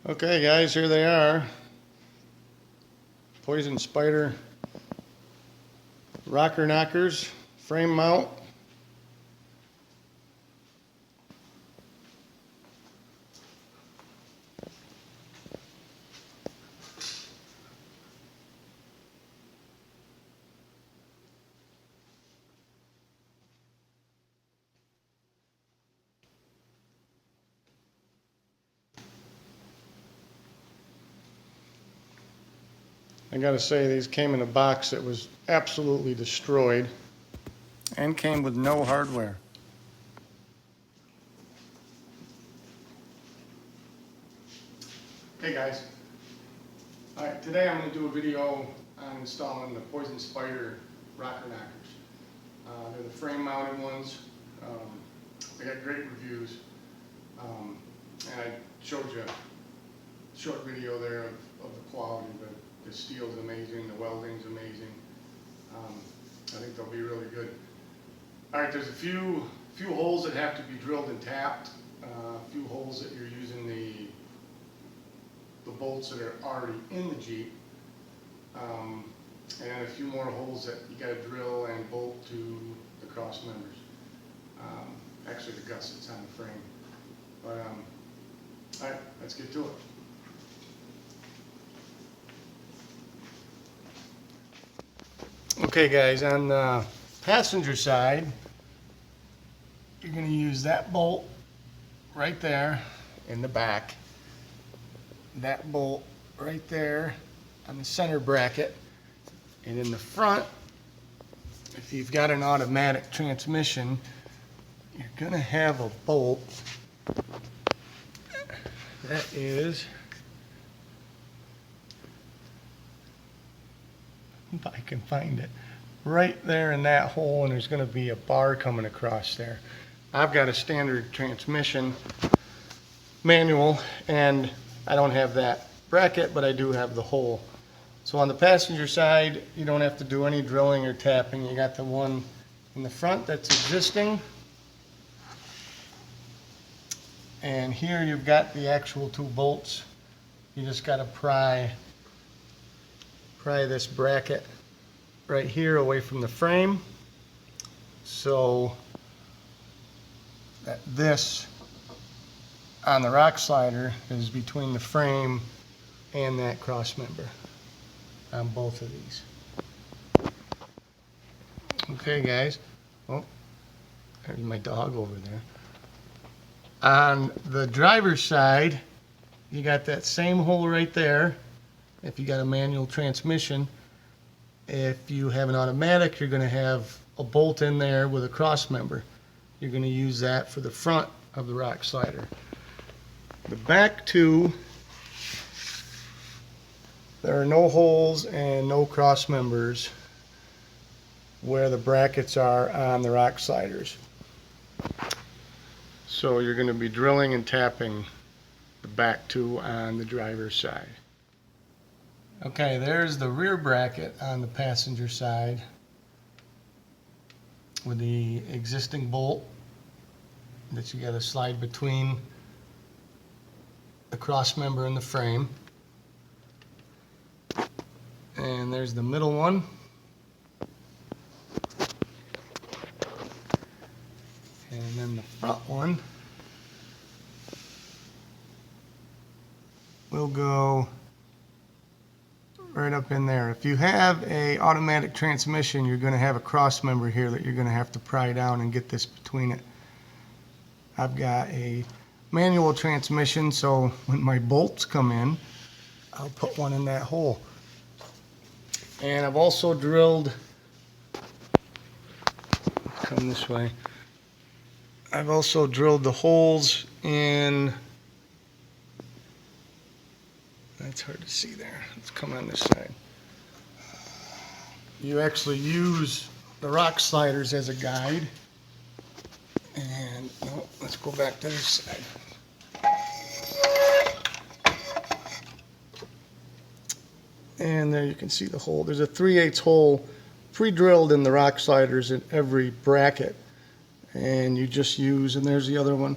Okay guys, here they are. Poison Spyder rocker knockers, frame mount. I gotta say, these came in a box that was absolutely destroyed and came with no hardware. Hey guys. Alright, today I'm going to do a video on installing the Poison Spyder rocker knockers. They're the frame mounted ones. They got great reviews. And I showed you a short video there of the quality. The steel's amazing, the welding's amazing. I think they'll be really good. Alright, there's a few holes that have to be drilled and tapped. A few holes that you're using the bolts that are already in the Jeep. And a few more holes that you got to drill and bolt to the cross members. Actually the gussets on the frame. But alright, let's get to it. Okay guys, on the passenger side, you're going to use that bolt right there in the back, that bolt right there on the center bracket, and in the front, if you've got an automatic transmission, you're going to have a bolt that is, if I can find it, right there in that hole, and there's going to be a bar coming across there. I've got a standard transmission manual and I don't have that bracket, but I do have the hole. So on the passenger side, you don't have to do any drilling or tapping. You got the one in the front that's existing, and here you've got the actual two bolts. You just got to pry this bracket right here away from the frame, so that this on the rock slider is between the frame and that cross member on both of these. Okay guys, oh, there's my dog over there. On the driver's side, you got that same hole right there. If you got a manual transmission, if you have an automatic, you're going to have a bolt in there with a cross member. You're going to use that for the front of the rock slider. The back two, there are no holes and no cross members where the brackets are on the rock sliders. So you're going to be drilling and tapping the back two on the driver's side. Okay, there's the rear bracket on the passenger side with the existing bolt that you got to slide between the cross member and the frame. And there's the middle one. And then the front one will go right up in there. If you have a automatic transmission, you're going to have a cross member here that you're going to have to pry down and get this between it. I've got a manual transmission, so when my bolts come in, I'll put one in that hole. And I've also drilled, come this way, I've also drilled the holes in it's hard to see there. Let's come on this side. You actually use the rock sliders as a guide. And no, let's go back to this side. And there you can see the hole. There's a 3/8 hole pre-drilled in the rock sliders in every bracket. And you just use, and there's the other one,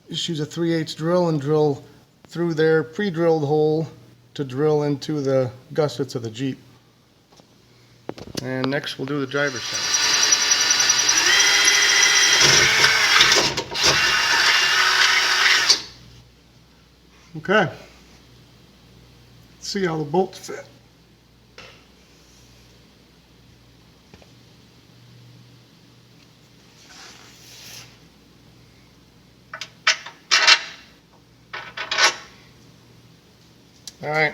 just use a 3/8 drill and drill through their pre-drilled hole to drill into the gussets of the Jeep. And next we'll do the driver's side. Okay, let's see how the bolts fit. All right,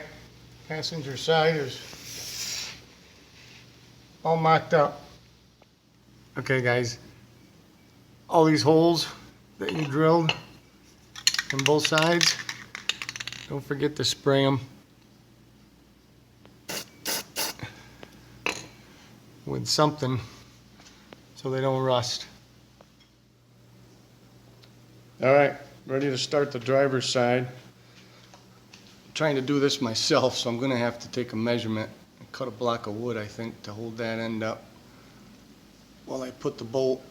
passenger side is all mocked up. Okay guys, all these holes that you drilled on both sides, don't forget to spray them with something so they don't rust. All right, ready to start the driver's side. I'm trying to do this myself, so I'm going to have to take a measurement and cut a block of wood, I think, to hold that end up while I put the bolt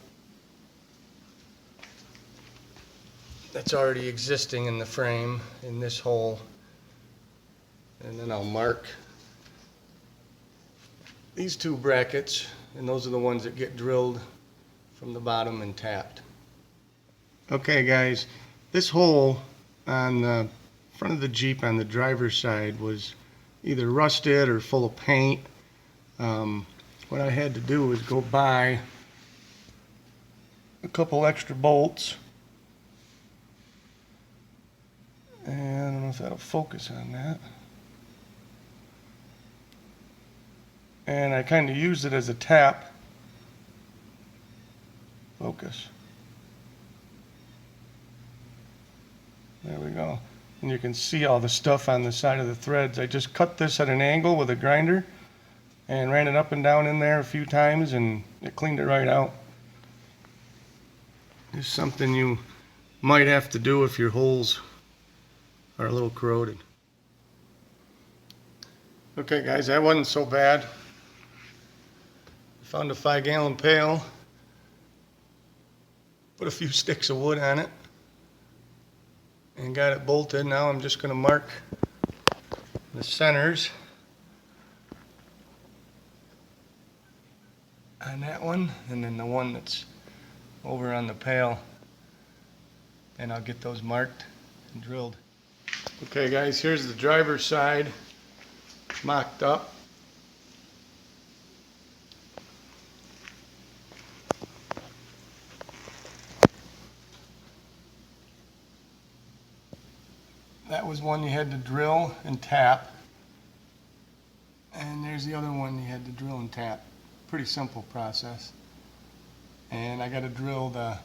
that's already existing in the frame in this hole, and then I'll mark these two brackets, and those are the ones that get drilled from the bottom and tapped. Okay guys, this hole on the front of the Jeep on the driver's side was either rusted or full of paint. What I had to do was go buy a couple extra bolts, and I don't know if that'll focus on that. And I kind of used it as a tap. Focus. There we go. And you can see all the stuff on the side of the threads. I just cut this at an angle with a grinder and ran it up and down in there a few times, and it cleaned it right out. It's something you might have to do if your holes are a little corroded. Okay guys, that wasn't so bad. Found a 5-gallon pail, put a few sticks of wood on it, and got it bolted. Now I'm just going to mark the centers on that one, and then the one that's over on the pail, and I'll get those marked and drilled. Okay guys, here's the driver's side mocked up. That was one you had to drill and tap, and there's the other one you had to drill and tap. Pretty simple process. And I got to drill the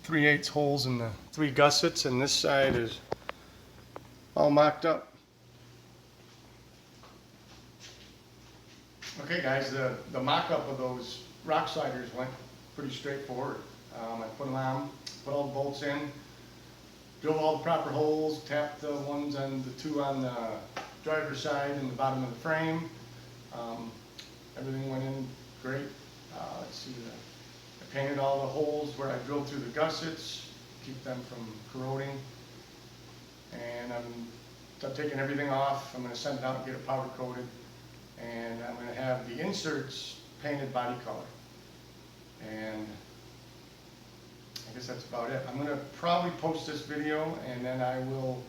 3/8 holes in the 3 gussets, and this side is all mocked up. Okay guys, the mock-up of those rock sliders went pretty straightforward. I put them on, put all the bolts in, drilled all the proper holes, tapped the ones on the 2 on the driver's side and the bottom of the frame. Everything went in great. Let's see, I painted all the holes where I drilled through the gussets, keep them from corroding. And I'm taking everything off. I'm going to send it out and get it powder coated. And I'm going to have the inserts painted body color. And I guess that's about it. I'm going to probably post this video, and then I will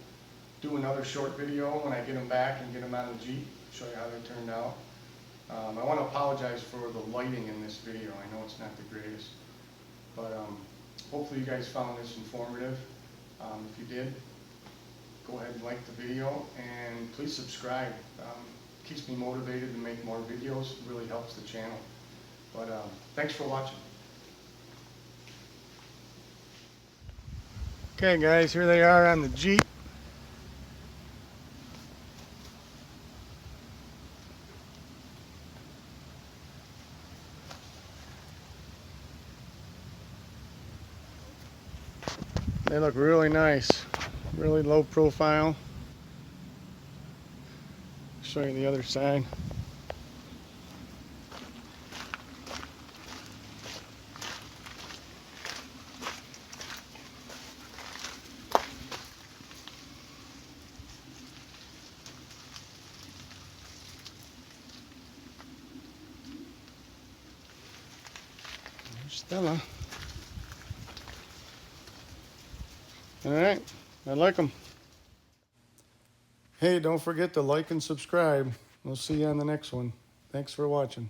do another short video when I get them back and get them out of the Jeep, show you how they turned out. I want to apologize for the lighting in this video. I know it's not the greatest, but hopefully you guys found this informative. If you did, go ahead and like the video, and please subscribe. Keeps me motivated to make more videos. It really helps the channel. But thanks for watching. Okay guys, here they are on the Jeep. They look really nice, really low profile. Show you the other side. There's Stella. All right, I like them. Hey, don't forget to like and subscribe. We'll see you on the next one. Thanks for watching.